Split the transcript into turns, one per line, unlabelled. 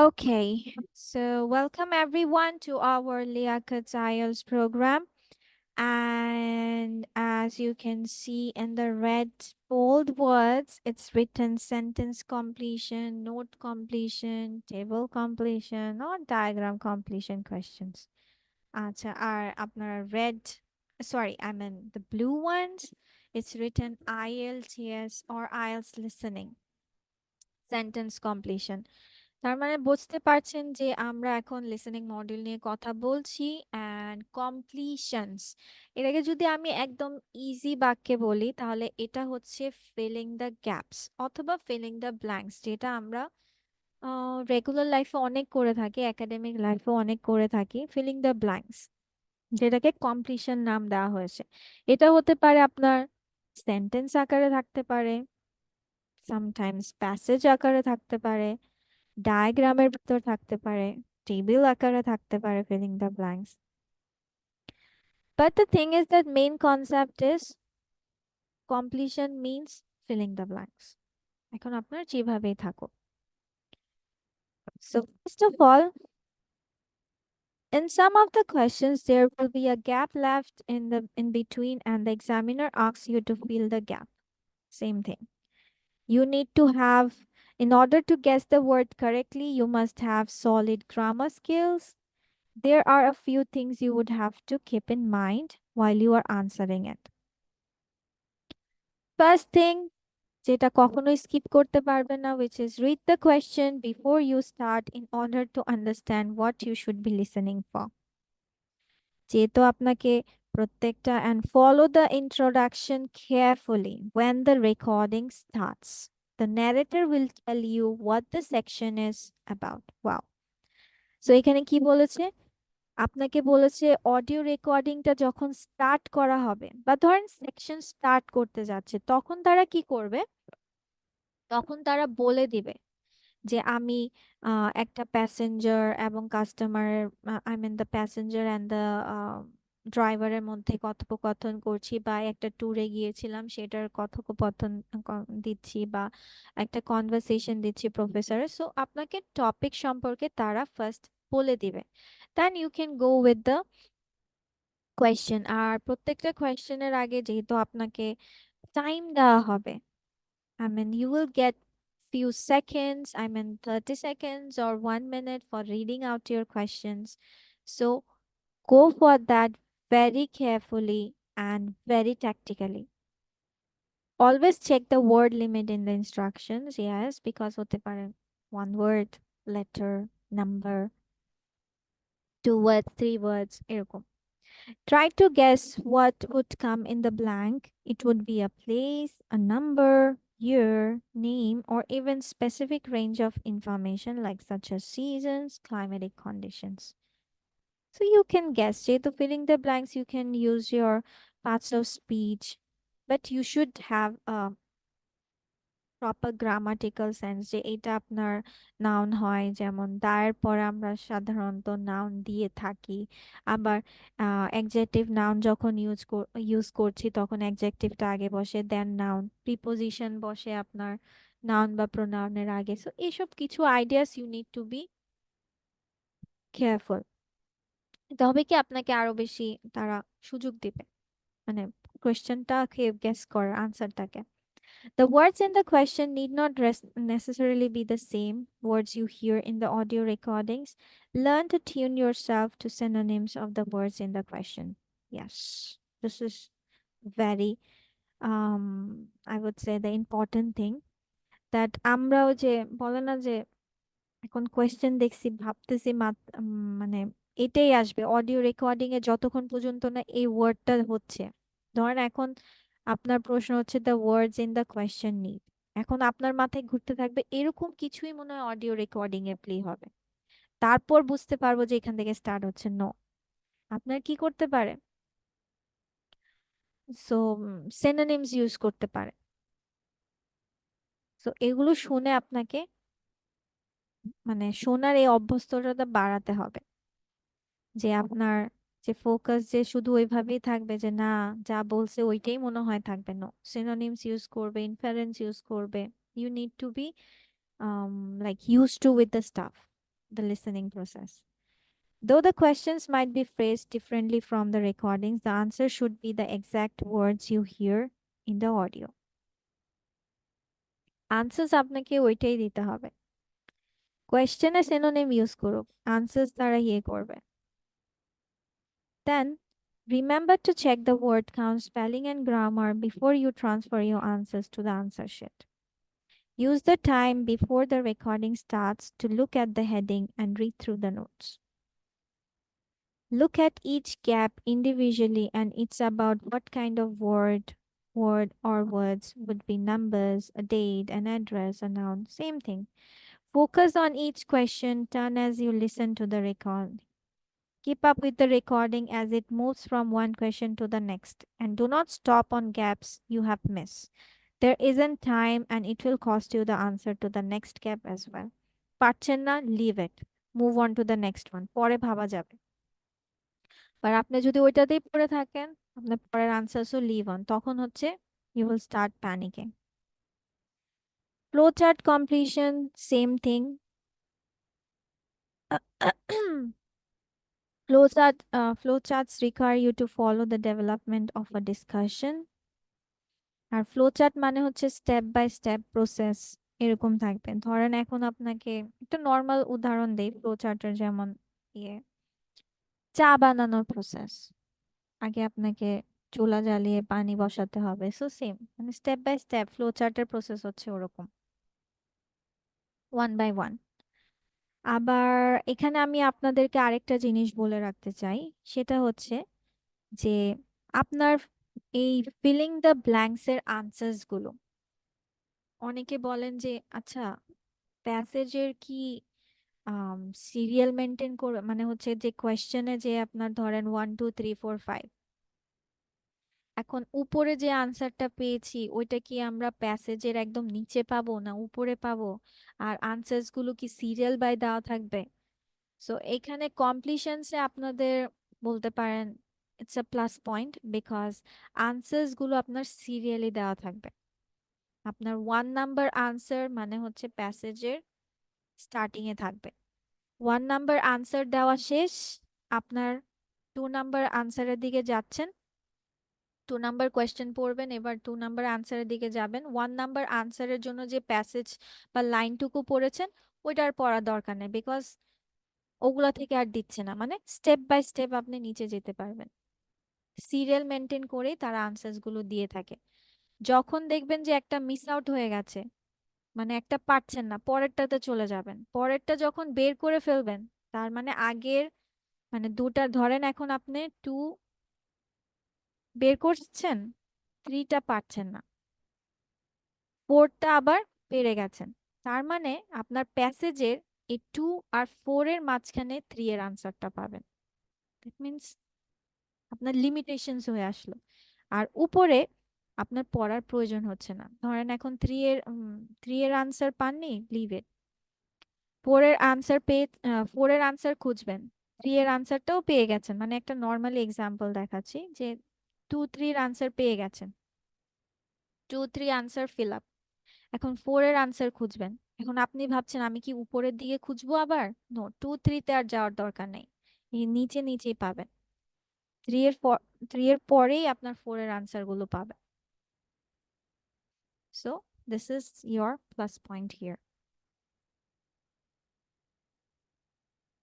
Okay, so welcome everyone to our Liakat IELTS program. And as you can see in the red bold words, it's written sentence completion, note completion, table completion, or diagram completion questions. আচ্ছা আর আপনারা I mean the blue ones, it's written IELTS or IELTS listening, sentence completion. তার মানে বুঝতে পারছেন যে আমরা এখন listening module নিয়ে কথা বলছি অ্যান্ড কমপ্লিশনস। এটাকে যদি আমি একদম ইজি বাক্যে বলি তাহলে এটা হচ্ছে ফিলিং দ্য গ্যাপস অথবা ফিলিং দ্য ব্ল্যাঙ্কস, যেটা আমরা রেগুলার লাইফে অনেক করে থাকি, একাডেমিক লাইফে অনেক করে থাকি। ফিলিং দ্য ব্ল্যাঙ্কস, যেটাকে কমপ্লিশন নাম দেওয়া হয়েছে। এটা হতে পারে আপনার সেন্টেন্স আকারে থাকতে পারে, সামটাইমস প্যাসেজ আকারে থাকতে পারে, ডায়াগ্রামের ভিতর থাকতে পারে, টেবিল আকারে থাকতে পারে, filling the blanks. But the thing is that main concept is completion means filling the blanks. এখন আপনার যেভাবেই থাকুক। So first of all, in some of the questions there will be a gap left in between and the examiner asks you to fill the gap. Same thing. You need to have, in order to guess the word correctly, you must have solid grammar skills. There are a few things you would have to keep in mind while you are answering it. First thing, যেটা কখনোই skip করতে পারবে না, which is read the question before you start in order to understand what you should be listening for. যেহেতু আপনাকে প্রত্যেকটা and follow the introduction carefully when the recording starts. The narrator will tell you what the section is about. Wow. So এখানে কি বলেছে? আপনাকে বলেছে audio রেকর্ডিংটা যখন start করা হবে বা ধরেন সেকশন স্টার্ট করতে যাচ্ছে, তখন তারা কি করবে? তখন তারা বলে দিবে যে আমি একটা প্যাসেঞ্জার এবং কাস্টমারের, I mean the passenger and the ড্রাইভারের মধ্যে কথোপকথন করছি, বা একটা ট্যুরে গিয়েছিলাম সেটার কথোপকথন দিচ্ছি, বা একটা কনভারসেশন দিচ্ছি প্রফেসরের। সো আপনাকে টপিক সম্পর্কে তারা ফার্স্ট বলে দিবে, then you can go with the question. আর প্রত্যেকটা কোয়েশ্চেনের আগে যেহেতু আপনাকে টাইম দেওয়া হবে, I mean, you will get few seconds, I mean 30 seconds or 1 minute for reading out your questions. So go for that very carefully and very tactically. Always check the word limit in the instructions, yes, because হতে পারে one word, letter, number, 2 words, 3 words, এরকম. Try to guess what would come in the blank. It would be a place, a number, year, name, or even specific range of information like such as seasons, climatic conditions. So you can guess. যেহেতু filling the blanks, you can use your parts of speech, but you should have a proper grammatical sense, যে এটা আপনার noun হয়, যেমন দায়ের পরে আমরা সাধারণত নাউন দিয়ে থাকি। আবার অ্যাডজেক্টিভ নাউন যখন ইউজ করছি তখন অ্যাডজেক্টিভটা আগে বসে, দেন নাউন, প্রিপোজিশন বসে আপনার নাউন বা প্রোনাউনের আগে। সো এইসব কিছু ideas you need to be careful. তবে কি আপনাকে আরো বেশি তারা সুযোগ দিবে, মানে কোয়েশ্চেনটাকে গেস করার, আনসারটাকে। The words in the question need not necessarily be the same words you hear in the audio recordings. Learn to tune yourself to synonyms of the words in the question. Yes, this is very, I would say, the important thing, that আমরাও যে বলে না যে এখন question দেখছি ভাবতেছি মানে এটাই আসবে অডিও রেকর্ডিং এ, যতক্ষণ পর্যন্ত না এই ওয়ার্ডটা হচ্ছে। ধরেন এখন আপনার প্রশ্ন হচ্ছে the words in the question need, এখন আপনার মাথায় ঘুরতে থাকবে এরকম কিছুই মনে হয় অডিও রেকর্ডিং এ প্লে হবে, তারপর বুঝতে পারবো যে এখান থেকে স্টার্ট হচ্ছে। নো, আপনার কি করতে পারে? সো সিনোনিমস ইউজ করতে পারে। সো এগুলো শুনে আপনাকে, মানে শোনার এই অভ্যস্ততা বাড়াতে হবে, যে আপনার যে ফোকাস যে শুধু ওইভাবেই থাকবে যে না যা বলছে ওইটাই মনে হয় থাকবে। নো, সিনোনিমস ইউজ করবে, ইনফারেন্স ইউজ করবে। You need to be like use to with the stuff. the listening process. Though the questions might be phrased differently from the recordings, the answer should be the exact words you hear in the audio. Answers আপনাকে ওইটাই দিতে হবে। কোয়েশ্চেনে synonym use করুক, answers দ্বারা ইয়ে করবে। Then remember to check the word count, spelling and grammar before you transfer your answers to the answer sheet. Use the time before the recording starts to look at the heading and read through the notes. Look at each gap individually, and it's about what kind of word or words would be numbers, a date, an address, a noun, same thing. Focus on each question, turn as you listen to the record. Keep up with the recording as it moves from one question to the next, and do not stop on gaps you have missed. There isn't time and it will cost you the answer to the next gap as well. পারছেন না, leave it. Move on to the next one. পরে ভাবা যাবে। আর আপনি যদি ওইটাতেই পড়ে থাকেন, আপনার পরের আনসারসও লিভ অন, তখন হচ্ছে you will start panicking. Flowchart completion, same thing. Flowcharts require you to follow the development of a discussion. আর ফ্লোচার্ট মানে হচ্ছে স্টেপ বাই স্টেপ প্রসেস এরকম থাকবে। ধরেন এখন আপনাকে একটা নর্মাল উদাহরণ দেই ফ্লোচার্টের, যেমন ইয়ে চা বানানোর প্রসেস। আগে আপনাকে চুলা জ্বালিয়ে পানি বসাতে হবে, সো সেম, মানে স্টেপ বাই স্টেপ ফ্লোচার্টের প্রসেস হচ্ছে ওরকম, ওয়ান বাই ওয়ান। আবার এখানে আমি আপনাদেরকে আরেকটা জিনিস বলে রাখতে চাই, সেটা হচ্ছে যে আপনার এই ফিলিং দ্য ব্ল্যাঙ্কস এর আনসার্স গুলো, অনেকে বলেন যে আচ্ছা প্যাসেজের কি সিরিয়াল মেনটেন করবে, মানে হচ্ছে যে কোয়েশ্চেনে যে আপনার ধরেন 1 2 3 4 5, এখন উপরে যে আনসারটা পেয়েছি ওইটা কি আমরা প্যাসেজের একদম নিচে পাবো না উপরে পাবো, আর আনসার্স গুলো কি সিরিয়াল বাই দেওয়া থাকবে? সো এখানে কমপ্লিশনসে আপনাদের বলতে পারেন it's a plus point, because answers গুলো আপনার সিরিয়ালি দেওয়া থাকবে। আপনার 1 নাম্বার আনসার মানে হচ্ছে প্যাসেজের স্টার্টিং এ থাকবে, 1 নাম্বার আনসার দেওয়া শেষ, আপনার 2 নাম্বার আনসারের দিকে যাচ্ছেন, 2 নাম্বার কোয়েশ্চেন পড়বেন, এবার 2 নাম্বার আনসারের দিকে যাবেন। 1 নাম্বার আনসারের জন্য যে প্যাসেজ বা লাইনটুকু পড়েছেন ওইটা আর পড়ার দরকার নেই, বিকজ ওগুলা থেকে আর দিচ্ছে না, মানে স্টেপ বাই স্টেপ আপনি নিচে যেতে পারবেন। সিরিয়াল মেনটেন করেই তারা আনসার্স গুলো দিয়ে থাকে। যখন দেখবেন যে একটা মিস আউট হয়ে গেছে, মানে একটা পারছেন না, পরেরটাতে চলে যাবেন, পরেরটা যখন বের করে ফেলবেন তার মানে আগের, মানে দুটা ধরেন এখন আপনি 2 বের করছেন, 3টা পারছেন না, 4টা আবার পেরে গেছেন, তার মানে আপনার প্যাসেজের এই 2 আর 4 এর মাঝখানে 3 এর আনসারটা পাবেন। দ্যাট মিনস আপনার লিমিটেশনস হয়ে আসলো। আর উপরে আপনার পড়ার প্রয়োজন হচ্ছে না, ধরেন এখন 3 এর আনসার পাননি, লিভ ইট। 4 এর আনসার খুঁজবেন, 3 এর আনসারটাও পেয়ে গেছেন, মানে একটা নর্মালি এক্সাম্পল দেখাচ্ছি যে 2 3 এর আনসার পেয়ে গেছেন, 2 3 আনসার ফিল আপ। এখন 4 এর আনসার খুঁজবেন, এখন আপনি ভাবছেন আমি কি উপরের দিকে খুঁজবো আবার? নো, 2 3 তে আর যাওয়ার দরকার নেই, এই নিচে নিচেই পাবেন। 3 এর পরেই আপনার 4 এর আনসার গুলো পাবেন। So this is your plus point here.